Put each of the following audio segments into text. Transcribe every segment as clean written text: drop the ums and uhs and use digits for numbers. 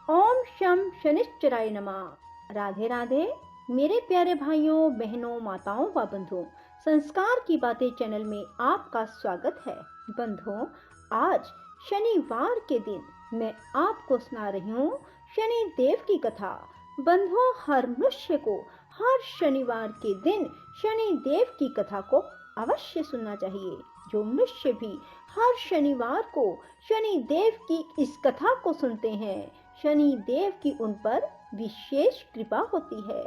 ओम शम शनिश्चराय नमः। राधे राधे मेरे प्यारे भाइयों बहनों माताओं व बंधुओं, संस्कार की बातें चैनल में आपका स्वागत है। बंधुओं, आज शनिवार के दिन मैं आपको सुना रही हूँ शनि देव की कथा। बंधुओं, हर मनुष्य को हर शनिवार के दिन शनि देव की कथा को अवश्य सुनना चाहिए। जो मनुष्य भी हर शनिवार को शनि देव की इस कथा को सुनते हैं, शनि देव की उन पर विशेष कृपा होती है।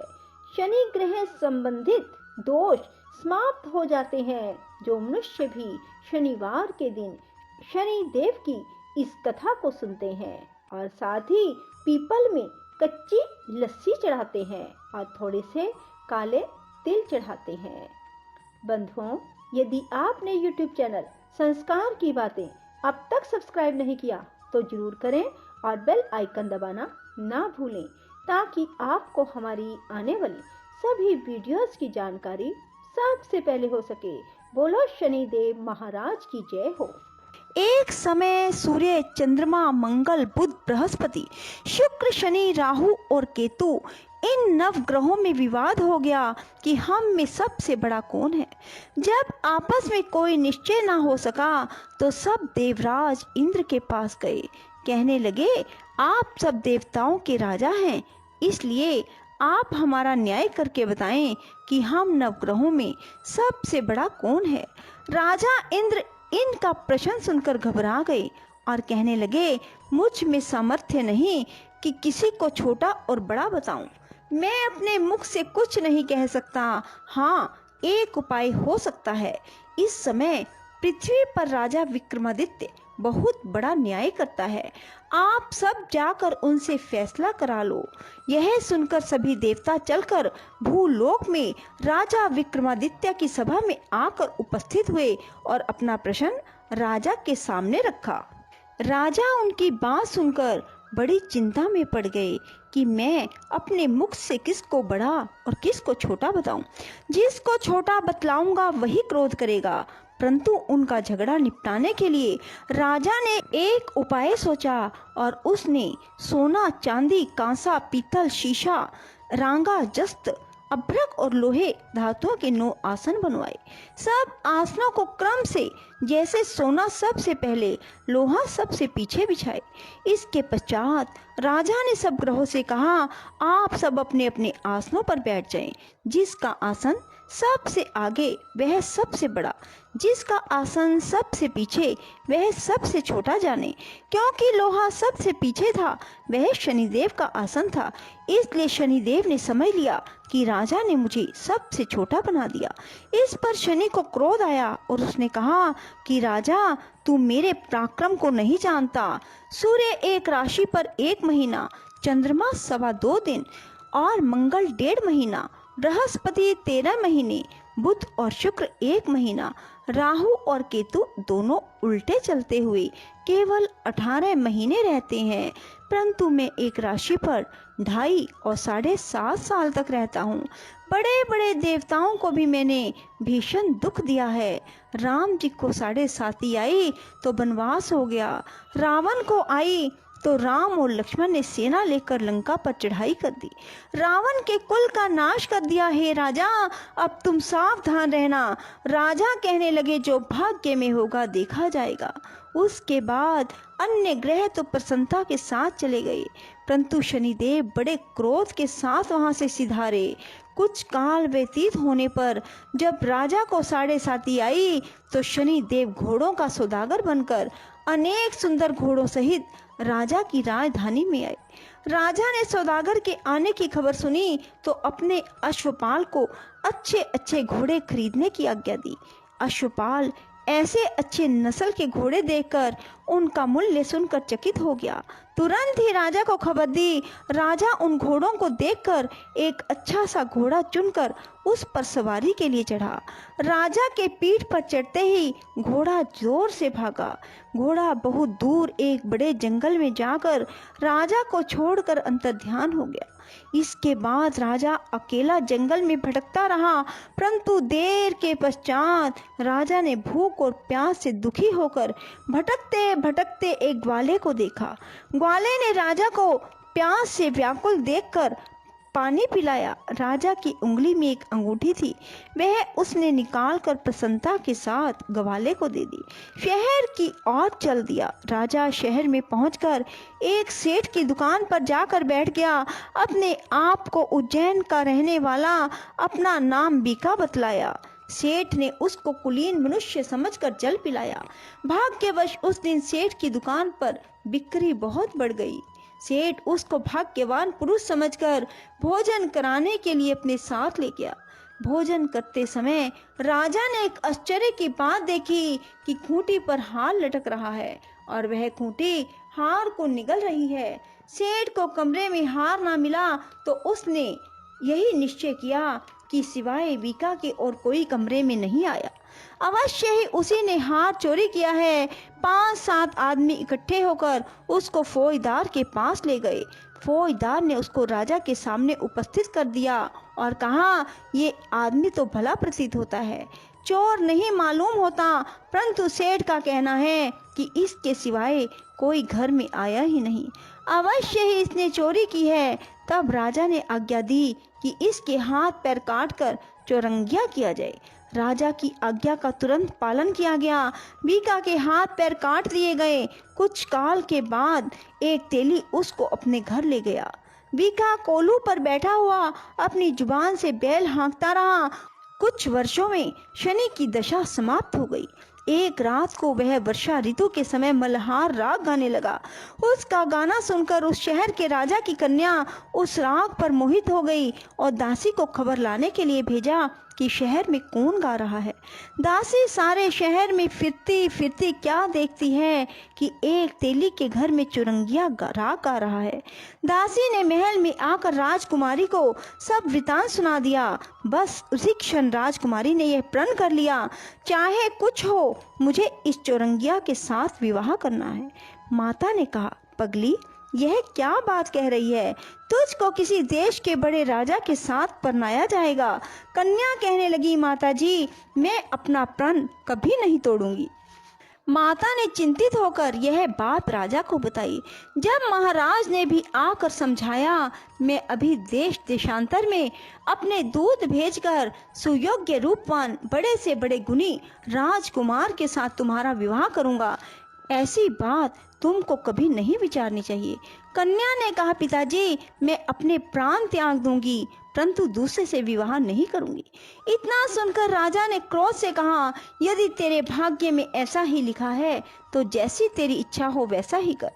शनि ग्रह संबंधित दोष समाप्त हो जाते हैं। जो मनुष्य भी शनिवार के दिन शनि देव की इस कथा को सुनते हैं और साथ ही पीपल में कच्ची लस्सी चढ़ाते हैं और थोड़े से काले तिल चढ़ाते हैं। बंधुओं, यदि आपने YouTube चैनल संस्कार की बातें अब तक सब्सक्राइब नहीं किया तो जरूर करें और बेल आइकन दबाना ना भूलें, ताकि आपको हमारी आने वाली सभी वीडियोस की जानकारी सबसे पहले हो सके। बोलो शनिदेव महाराज की जय हो। एक समय सूर्य, चंद्रमा, मंगल, बुध, बृहस्पति, शुक्र, शनि, राहु और केतु, इन नव ग्रहों में विवाद हो गया कि हम में सबसे बड़ा कौन है। जब आपस में कोई निश्चय ना हो सका तो सब देवराज इंद्र के पास गए। कहने लगे, आप सब देवताओं के राजा हैं, इसलिए आप हमारा न्याय करके बताएं कि हम नवग्रहों में सबसे बड़ा कौन है। राजा इंद्र इनका प्रश्न सुनकर घबरा गए और कहने लगे, मुझ में सामर्थ्य नहीं कि किसी को छोटा और बड़ा बताऊं। मैं अपने मुख से कुछ नहीं कह सकता। हाँ, एक उपाय हो सकता है। इस समय पृथ्वी पर राजा विक्रमादित्य बहुत बड़ा न्याय करता है। आप सब जाकर उनसे फैसला करा लो। यह सुनकर सभी देवता चलकर भूलोक में राजा विक्रमादित्य की सभा में आकर उपस्थित हुए और अपना प्रश्न राजा के सामने रखा। राजा उनकी बात सुनकर बड़ी चिंता में पड़ गए कि मैं अपने मुख से किसको बड़ा और किसको छोटा बताऊं। जिसको छोटा बतलाऊंगा वही क्रोध करेगा। परंतु उनका झगड़ा निपटाने के लिए राजा ने एक उपाय सोचा और उसने सोना, चांदी, कांसा, पीतल, शीशा, रांगा, जस्त, अभ्रक और लोहे धातुओं के 9 आसन बनवाए। सब आसनों को क्रम से, जैसे सोना सबसे पहले, लोहा सबसे पीछे बिछाए। इसके पश्चात राजा ने सब ग्रहों से कहा, आप सब अपने अपने आसनों पर बैठ जाएं। जिसका आसन सबसे आगे वह सबसे बड़ा, जिसका आसन सबसे पीछे वह सबसे छोटा जाने। क्योंकि लोहा सबसे पीछे था, वह शनिदेव का आसन था, इसलिए शनिदेव ने समझ लिया कि राजा ने मुझे सबसे छोटा बना दिया। इस पर शनि को क्रोध आया और उसने कहा कि राजा, तू मेरे पराक्रम को नहीं जानता। सूर्य एक राशि पर 1 महीना, चंद्रमा 2.25 दिन और मंगल 1.5 महीना, बृहस्पति 13 महीने, बुध और शुक्र 1 महीना, राहु और केतु दोनों उल्टे चलते हुए केवल 18 महीने रहते हैं। परंतु मैं एक राशि पर 2.5 और 7.5 साल तक रहता हूँ। बड़े बड़े देवताओं को भी मैंने भीषण दुख दिया है। राम जी को 7.5 आई तो वनवास हो गया। रावण को आई तो राम और लक्ष्मण ने सेना लेकर लंका पर चढ़ाई कर दी। रावण के कुल का नाश कर दिया। हे राजा, अब तुम सावधान रहना। राजा कहने लगे, जो भाग्य में होगा देखा जाएगा। उसके बाद अन्य ग्रह तो प्रसन्नता के साथ चले गए, परंतु शनिदेव बड़े क्रोध के साथ वहां से सिधारे। कुछ काल व्यतीत होने पर जब राजा को 7.5 आई तो शनिदेव घोड़ों का सौदागर बनकर अनेक सुंदर घोड़ों सहित राजा की राजधानी में आए। राजा ने सौदागर के आने की खबर सुनी तो अपने अश्वपाल को अच्छे अच्छे घोड़े खरीदने की आज्ञा दी। अश्वपाल ऐसे अच्छे नस्ल के घोड़े देखकर उनका मूल्य सुनकर चकित हो गया। तुरंत ही राजा को खबर दी। राजा उन घोड़ों को देखकर एक अच्छा सा घोड़ा चुनकर उस पर सवारी के लिए चढ़ा। राजा के पीठ पर चढ़ते ही घोड़ा जोर से भागा। घोड़ा बहुत दूर एक बड़े जंगल में जाकर राजा को छोड़कर अंतर्ध्यान हो गया। इसके बाद राजा अकेला जंगल में भटकता रहा, परंतु देर के पश्चात राजा ने भूख और प्यास से दुखी होकर भटकते भटकते एक ग्वाले को देखा। ग्वाले ने राजा को प्यास से व्याकुल देखकर पानी पिलाया। राजा की उंगली में एक अंगूठी थी, वह उसने निकालकर प्रसन्नता के साथ ग्वाले को दे दी। शहर की ओर चल दिया। राजा शहर में पहुंचकर एक सेठ की दुकान पर जाकर बैठ गया। अपने आप को उज्जैन का रहने वाला अपना नाम बीका बतलाया। सेठ ने उसको कुलीन मनुष्य समझकर जल पिलाया। भाग्यवश उस दिन सेठ की दुकान पर बिक्री बहुत बढ़ गई। सेठ उसको भाग्यवान पुरुष समझकर भोजन कराने के लिए अपने साथ ले गया। भोजन करते समय राजा ने एक आश्चर्य की बात देखी कि खूंटी पर हार लटक रहा है और वह खूंटी हार को निगल रही है। सेठ को कमरे में हार ना मिला तो उसने यही निश्चय किया कि सिवाय बीका के और कोई कमरे में नहीं आया। अवश्य ही उसी ने हार चोरी किया है। 5-7 आदमी इकट्ठे होकर उसको फौजदार के पास ले गए। फौजदार ने उसको राजा के सामने उपस्थित कर दिया और कहा, ये आदमी तो भला प्रतीत होता है, चोर नहीं मालूम होता, परंतु सेठ का कहना है कि इसके सिवाय कोई घर में आया ही नहीं। अवश्य ही इसने चोरी की है। तब राजा ने आज्ञा दी कि इसके हाथ पैर काटकर चौरंगिया किया जाए। राजा की आज्ञा का तुरंत पालन किया गया। बीका के हाथ पैर काट दिए गए। कुछ काल के बाद एक तेली उसको अपने घर ले गया। बीका कोलू पर बैठा हुआ अपनी जुबान से बैल हाँकता रहा। कुछ वर्षों में शनि की दशा समाप्त हो गई। एक रात को वह वर्षा ऋतु के समय मल्हार राग गाने लगा। उसका गाना सुनकर उस शहर के राजा की कन्या उस राग पर मोहित हो गई और दासी को खबर लाने के लिए भेजा कि शहर में कौन गा रहा है। दासी सारे शहर में फिरती फिरती क्या देखती है कि एक तेली के घर में चुरंगिया राग गा रहा है। दासी ने महल में आकर राजकुमारी को सब वृतांत सुना दिया। बस उसी क्षण राजकुमारी ने यह प्रण कर लिया, चाहे कुछ हो मुझे इस चौरंगिया के साथ विवाह करना है। माता ने कहा, पगली यह क्या बात कह रही है? तुझको किसी देश के बड़े राजा के साथ परनाया जाएगा। कन्या कहने लगी, माता जी मैं अपना प्रण कभी नहीं तोड़ूंगी। माता ने चिंतित होकर यह बात राजा को बताई। जब महाराज ने भी आकर समझाया, मैं अभी देश देशांतर में अपने दूत भेजकर सुयोग्य रूपवान बड़े से बड़े गुणी राजकुमार के साथ तुम्हारा विवाह करूंगा। ऐसी बात तुमको कभी नहीं विचारनी चाहिए। कन्या ने कहा, पिताजी मैं अपने प्राण त्याग दूंगी, परंतु दूसरे से विवाह नहीं करूंगी। इतना सुनकर राजा ने क्रोध से कहा, यदि तेरे भाग्य में ऐसा ही लिखा है तो जैसी तेरी इच्छा हो वैसा ही कर।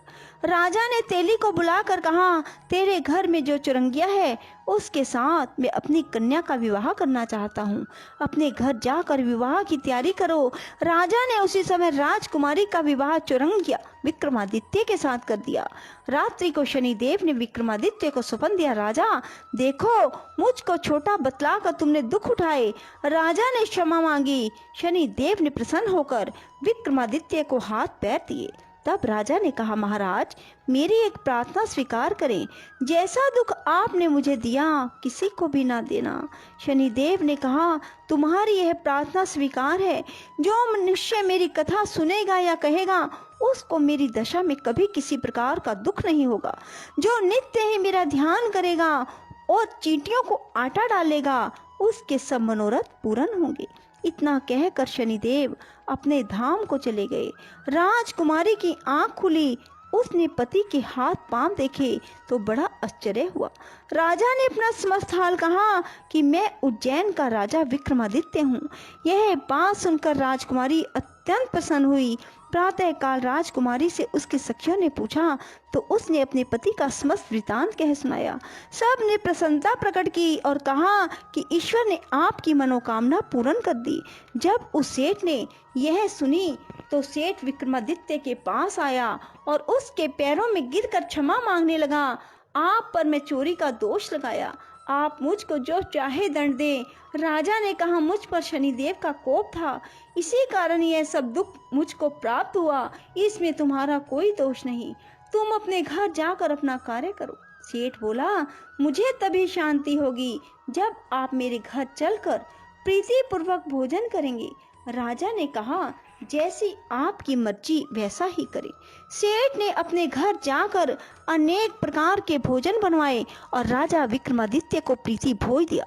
राजा ने तेली को बुलाकर कहा, तेरे घर में जो चुरंगिया है उसके साथ मैं अपनी कन्या का विवाह करना चाहता हूँ। अपने घर जाकर विवाह की तैयारी करो। राजा ने उसी समय राजकुमारी का विवाह चुरंगिया विक्रमादित्य के साथ कर दिया। रात्रि को शनिदेव ने विक्रमादित्य को सौंप दिया, राजा देखो मुझको छोटा बतलाकर तुमने दुख उठाए। राजा ने क्षमा मांगी। शनिदेव ने प्रसन्न होकर विक्रमादित्य को हाथ पैर दिए। तब राजा ने कहा, महाराज मेरी एक प्रार्थना स्वीकार करें, जैसा दुख आपने मुझे दिया किसी को भी ना देना। शनिदेव ने कहा, तुम्हारी यह प्रार्थना स्वीकार है। जो मनुष्य मेरी कथा सुनेगा या कहेगा उसको मेरी दशा में कभी किसी प्रकार का दुख नहीं होगा। जो नित्य ही मेरा ध्यान करेगा और चींटियों को आटा डालेगा उसके सब मनोरथ पूर्ण होंगे। इतना कहकर शनिदेव अपने धाम को चले गए। राजकुमारी की आंख खुली। उसने पति के हाथ पांव देखे तो बड़ा आश्चर्य हुआ। राजा ने अपना समस्त हाल कहा कि मैं उज्जैन का राजा विक्रमादित्य हूँ। यह बात सुनकर राजकुमारी अत्यंत प्रसन्न हुई। प्रातः काल राजकुमारी से उसकी सखियों ने पूछा तो उसने अपने पति का समस्त वृतांत कह सुनाया। सब ने प्रसन्नता प्रकट की और कहा कि ईश्वर ने आपकी मनोकामना पूर्ण कर दी। जब उस सेठ ने यह सुनी तो सेठ विक्रमादित्य के पास आया और उसके पैरों में गिरकर क्षमा मांगने लगा। आप पर मैं चोरी का दोष लगाया, आप मुझको जो चाहे दंड दें। राजा ने कहा, मुझ पर शनिदेव का कोप था, इसी कारण यह सब दुख मुझको प्राप्त हुआ। इसमें तुम्हारा कोई दोष नहीं। तुम अपने घर जाकर अपना कार्य करो। सेठ बोला, मुझे तभी शांति होगी जब आप मेरे घर चलकर प्रीतिपूर्वक भोजन करेंगे। राजा ने कहा, जैसी आपकी मर्जी वैसा ही करें। सेठ ने अपने घर जाकर अनेक प्रकार के भोजन बनवाए और राजा विक्रमादित्य को प्रीति भोज दिया।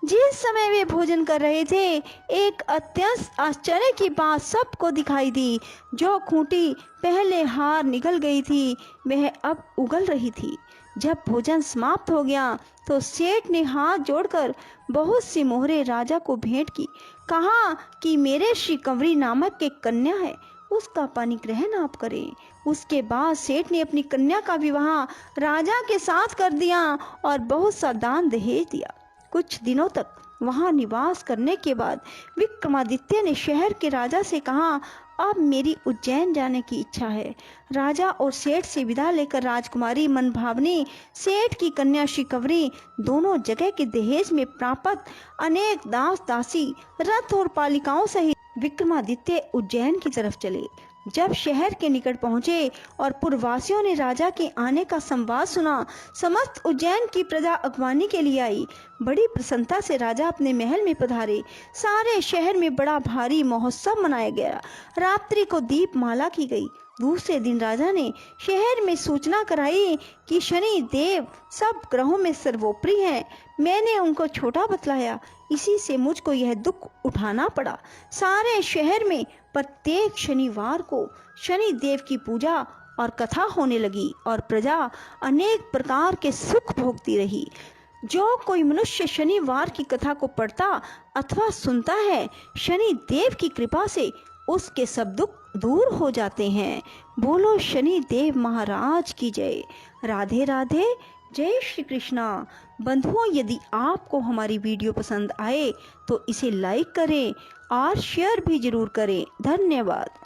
जिस समय वे भोजन कर रहे थे, एक अत्यंत आश्चर्य की बात सबको दिखाई दी। जो खूंटी पहले हार निकल गई थी, वह अब उगल रही थी। जब भोजन समाप्त हो गया तो सेठ ने हाथ जोड़कर बहुत सी मोहरें राजा को भेंट की। कहा कि मेरे श्री कंवरी नामक एक कन्या है, उसका पाणिग्रहण आप करें। उसके बाद सेठ ने अपनी कन्या का विवाह राजा के साथ कर दिया और बहुत सा दान दहेज दिया। कुछ दिनों तक वहां निवास करने के बाद विक्रमादित्य ने शहर के राजा से कहा, अब मेरी उज्जैन जाने की इच्छा है। राजा और सेठ से विदा लेकर राजकुमारी मनभावनी, सेठ की कन्या श्री कंवरी दोनों जगह के दहेज में प्राप्त अनेक दास दासी, रथ और पालिकाओं सहित विक्रमादित्य उज्जैन की तरफ चले। जब शहर के निकट पहुंचे और पुरवासियों ने राजा के आने का संवाद सुना, समस्त उज्जैन की प्रजा अगवानी के लिए आई। बड़ी प्रसन्नता से राजा अपने महल में पधारे। सारे शहर में बड़ा भारी महोत्सव मनाया गया। रात्रि को दीपमाला की गई। दूसरे दिन राजा ने शहर में सूचना कराई कि शनि देव सब ग्रहों में सर्वोपरि हैं। मैंने उनको छोटा बतलाया, इसी से मुझको यह दुख उठाना पड़ा। सारे शहर में प्रत्येक शनिवार को शनि देव की पूजा और कथा होने लगी और प्रजा अनेक प्रकार के सुख भोगती रही। जो कोई मनुष्य शनिवार की कथा को पढ़ता अथवा सुनता है, शनि देव की कृपा से उसके सब दुख दूर हो जाते हैं। बोलो शनि देव महाराज की जय। राधे राधे, जय श्री कृष्णा। बंधुओं, यदि आपको हमारी वीडियो पसंद आए तो इसे लाइक करें और शेयर भी जरूर करें। धन्यवाद।